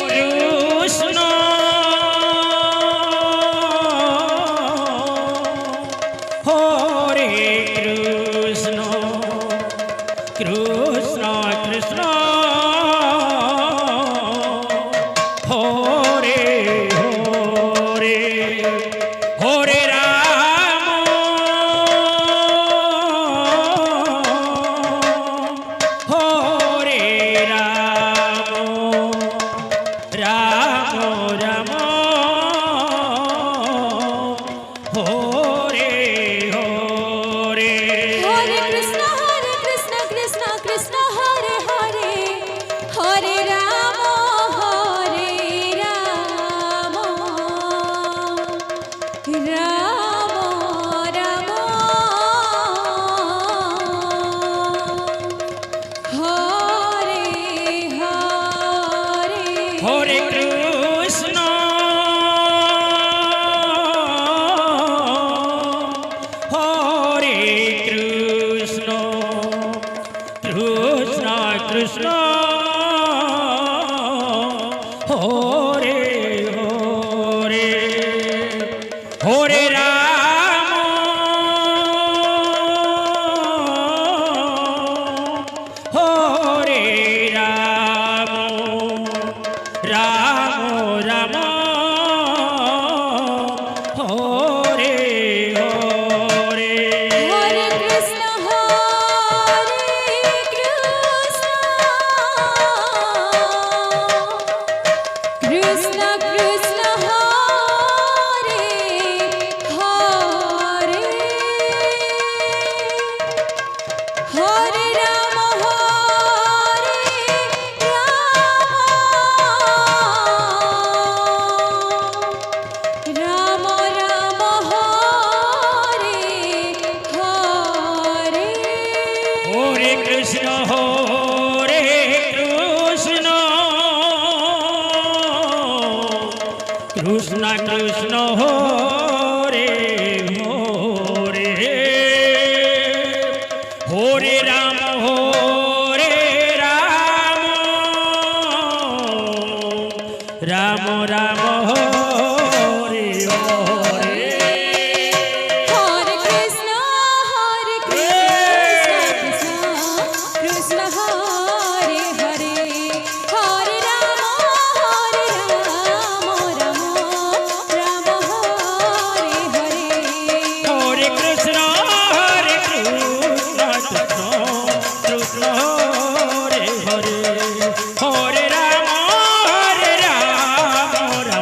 কৃষ্ণ হরে কৃষ্ণ কৃষ্ণ কৃষ্ণ হরে হরে হরে রাম হরে রাম রাম রাম হরে হরে হরে কৃষ্ণ কৃষ্ণ কৃষ্ণ হরে হরে হরে রাম রাম রাম হরে হরে হরে কৃষ্ণ হরে কৃষ্ণ কৃষ্ণ কৃষ্ণ হরে হরে হরে রাম হরে রাম রাম রাম হরে হরে হরে কৃষ্ণ কৃষ্ণ কৃষ্ণ হরে হরে হরে রাম রাম রাম হরে হরে হরে কৃষ্ণ কৃষ্ণ কৃষ্ণ হরে হরে হরে রাম রাম রাম হরে হরে হরে কৃষ্ণ কৃষ্ণ হরে হরে হরে রাম রাম রাম হরে হরে হরে কৃষ্ণ কৃষ্ণ কৃষ্ণ হরে হরে হরে রাম রাম রাম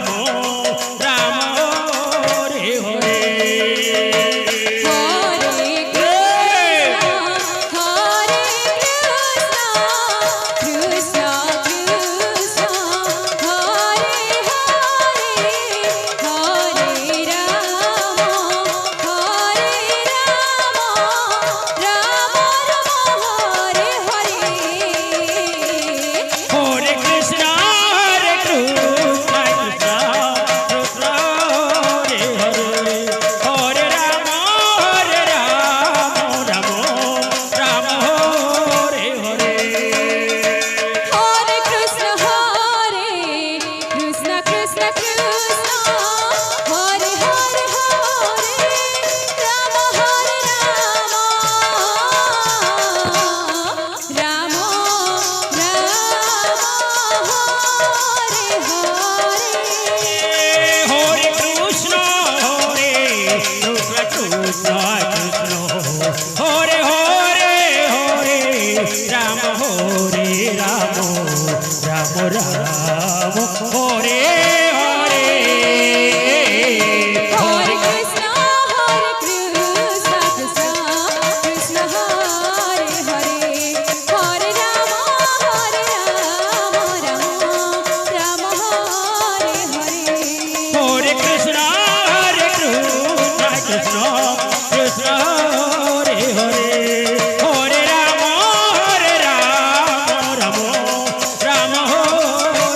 হরে হরে হরে কৃষ্ণ কৃষ্ণ হরে হরে হরে রাম রাম হরে হরে হরে কৃষ্ণ কৃষ্ণ কৃষ্ণ হরে হরে হরে রাম রাম রাম হরে হরে হরে কৃষ্ণ কৃষ্ণ কৃষ্ণ হরে হরে হরে রাম রাম হরে হরে হরে কৃষ্ণ কৃষ্ণ হরে হরে হরে রাম রাম রাম হরে হরে হরে কৃষ্ণ কৃষ্ণ কৃষ্ণ হরে হরে হরে রাম রাম হরে হরে হরে কৃষ্ণ কৃষ্ণ কৃষ্ণ হরে হরে হরে রাম রাম রাম হরে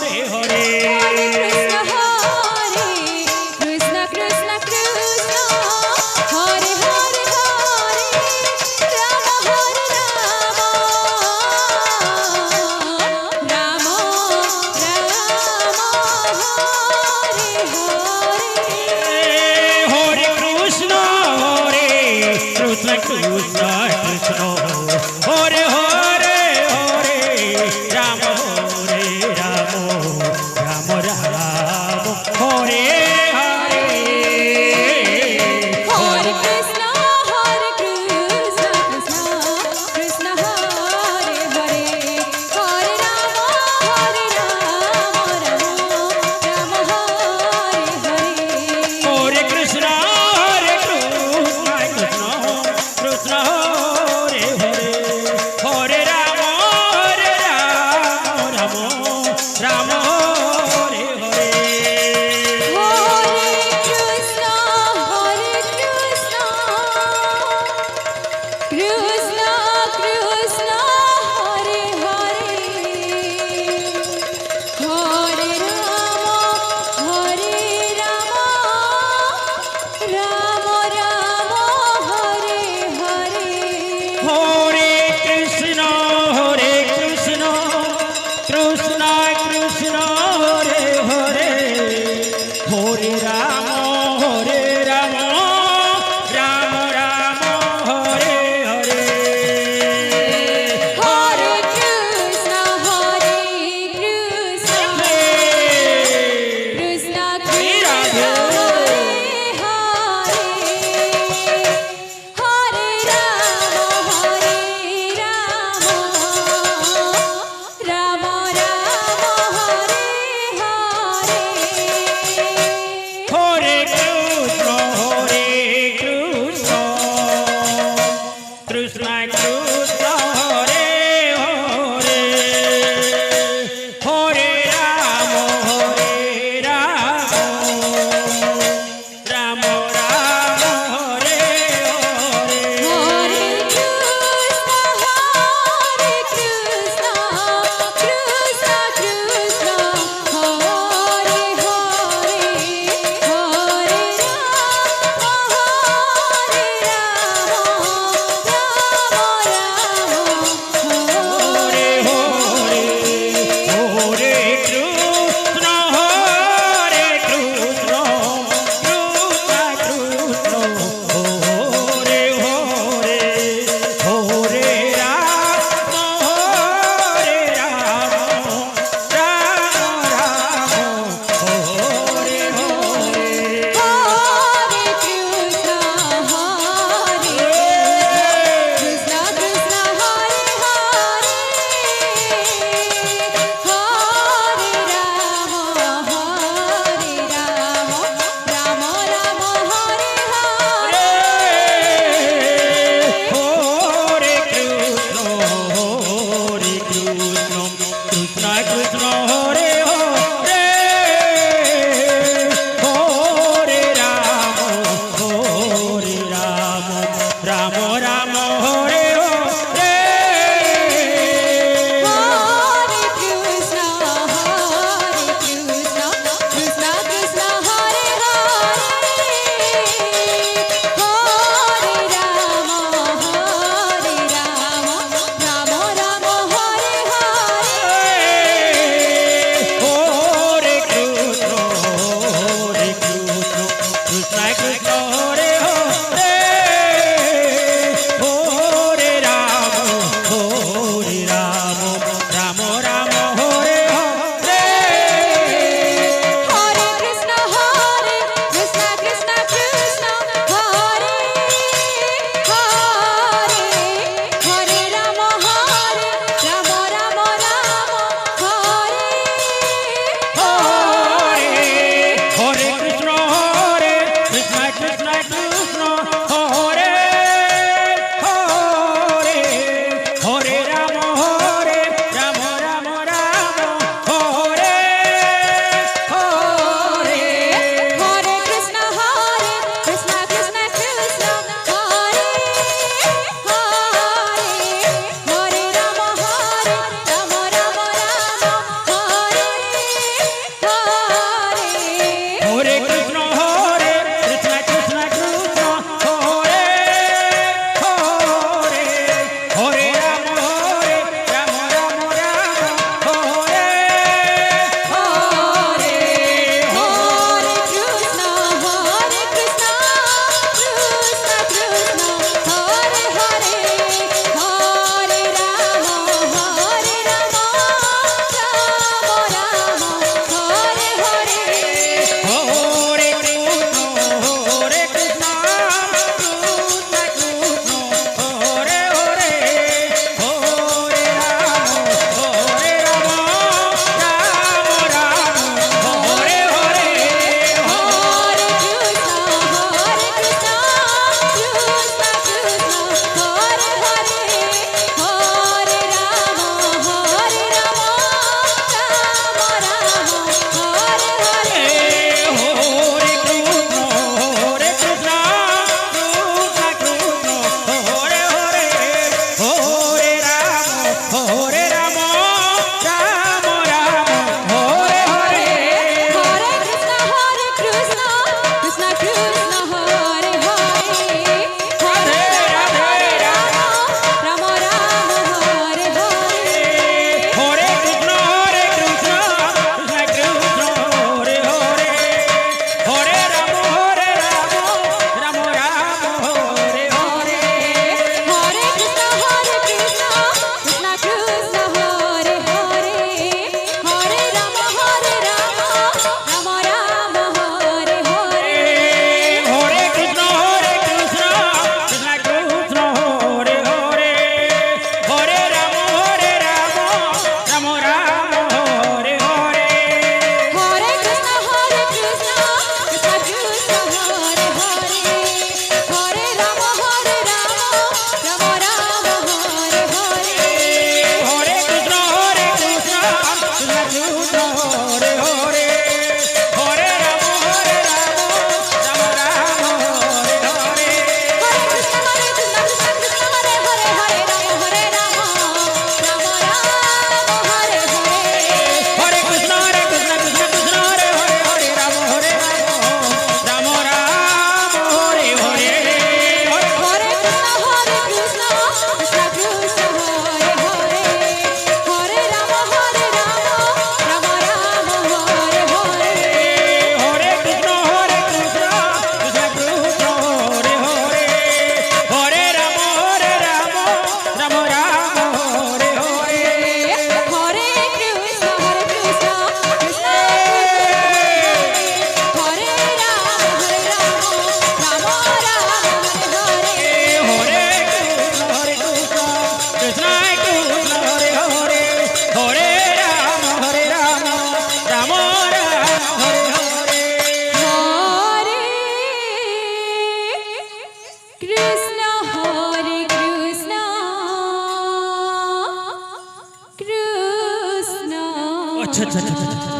আচ্ছা আচ্ছা আচ্ছা, আচ্ছা।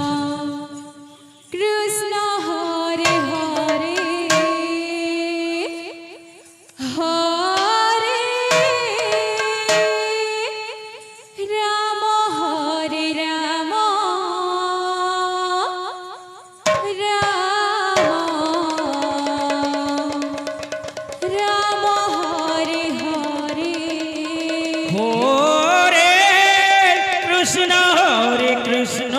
কৃষ্ণ হরে হরে হরে রাম হরে রাম রাম রাম হরে হরে হরে কৃষ্ণ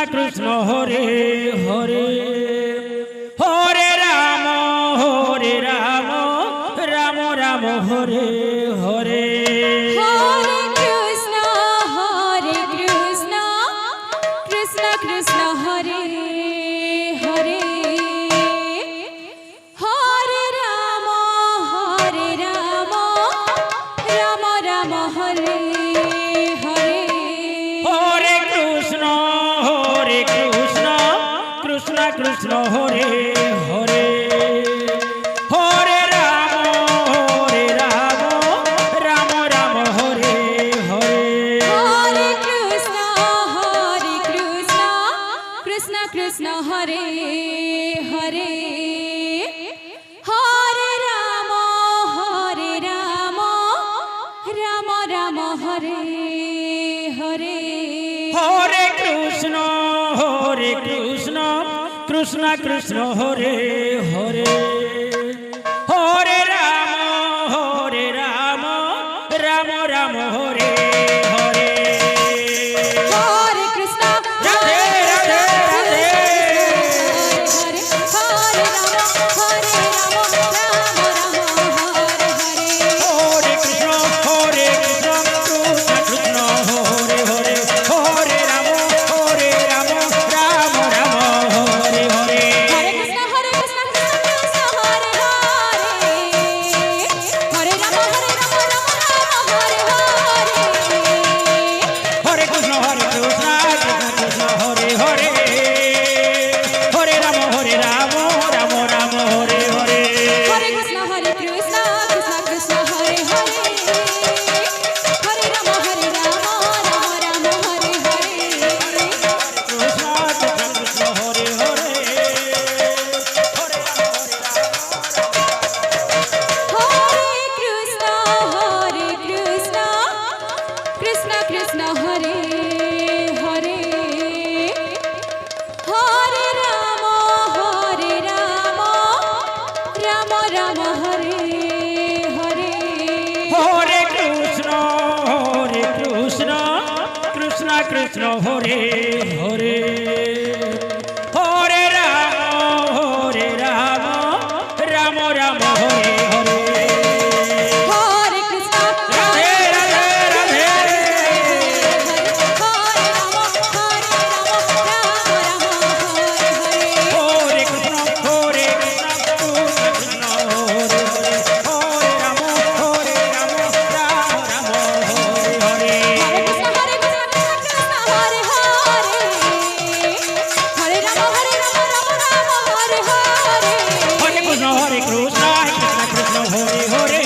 কৃষ্ণ হরে হরে হরে রাম রাম রাম হরে হরে হরে কৃষ্ণ কৃষ্ণ কৃষ্ণ হরে হরে হরে রাম রাম রাম হরে হরে হরে কৃষ্ণ কৃষ্ণ কৃষ্ণ হরে হরে হরে রাম রাম রাম হরে হরে হরে কৃষ্ণ কৃষ্ণ কৃষ্ণ হরে হরে হরে রাম রাম রাম হরে হরে হরে কৃষ্ণ কৃষ্ণ কৃষ্ণ হরে হরে হরে রাম রাম রাম হরে হরে হরে কৃষ্ণ রাধে রাধে রাধে হরে হরে রাম রাম হরে হরে হরে কৃষ্ণ কৃষ্ণ কৃষ্ণ হরে হরে হরে রাম রাম রাম হরে হরে হরে কৃষ্ণ হরে কৃষ্ণ কৃষ্ণ হরে হরে হরে রাম রাম হরে হরে হরে কৃষ্ণ কৃষ্ণ কৃষ্ণ হরে হরে হরে রাম রাম রাম হরে হরে হরে কৃষ্ণ কৃষ্ণ কৃষ্ণ হরে হরে হরে রাম রাম হরে হরে কৃষ্ণ কৃষ্ণ হরে হরে হরে হরে কৃষ্ণ কৃষ্ণ কৃষ্ণ হরে হরে হরে রাম রাম রাম হরে হরে হরে কৃষ্ণ কৃষ্ণ কৃষ্ণ হরে হরে হরে রাম রাম রাম হরে হরে হরে কৃষ্ণ রাধে রাধে রাধে হরে রাম রাম হরে হরে হরে কৃষ্ণ কৃষ্ণ হরে হরে হরে রাম রাম হরে হরে হরে কৃষ্ণ কৃষ্ণ হরে হরে হরে রাম রাম হরে হরে হরে কৃষ্ণ কৃষ্ণ কৃষ্ণ হরে হরে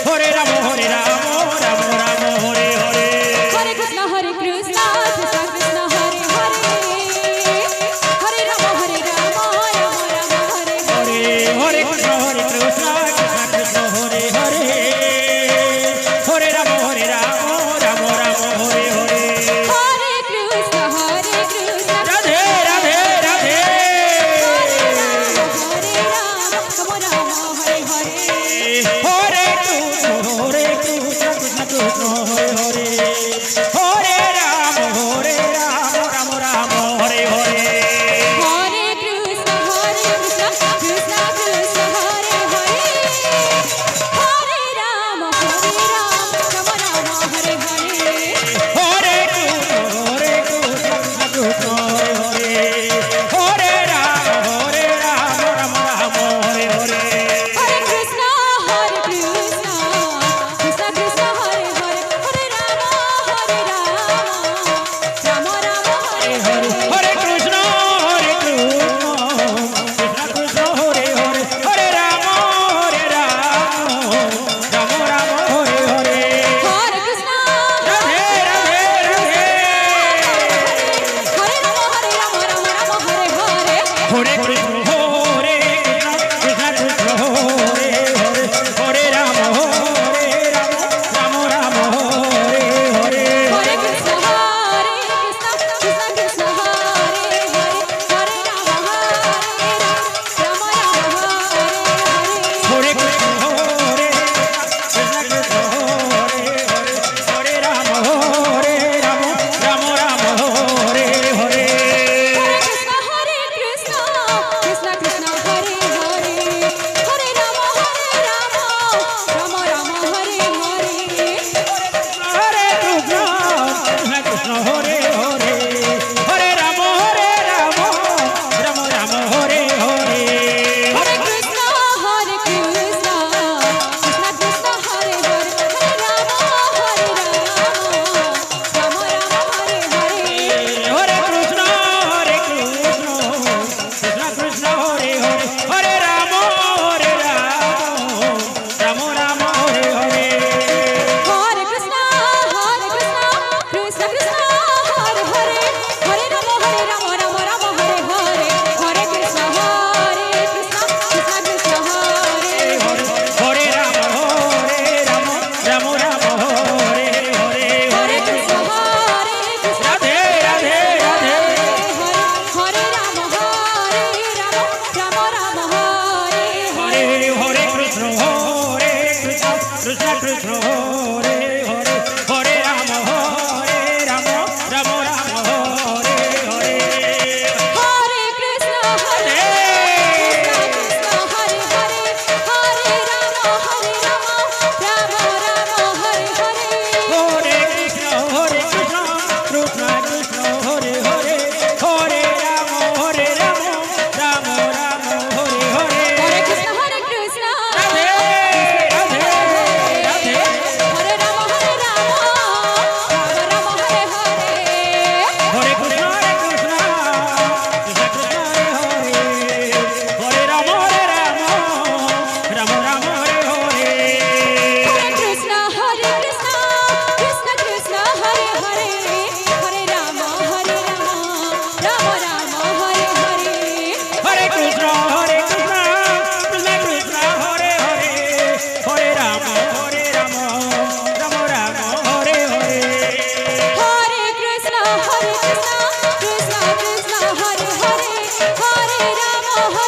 হরে রাম রাম রাম হরে হরে হরে কৃষ্ণ কৃষ্ণ কৃষ্ণ হরে হরে হরে রাম রাম হরে হরে হরে কৃষ্ণ কৃষ্ণ কৃষ্ণ হরে হরে হরে রাম রাম রাম হরে হরে হরে কৃষ্ণ রাধে রাধে রাধে হরে রাম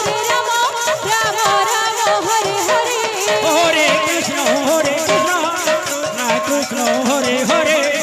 হরে রাম রাম রাম হরে হরে হরে কৃষ্ণ কৃষ্ণ কৃষ্ণ হরে হরে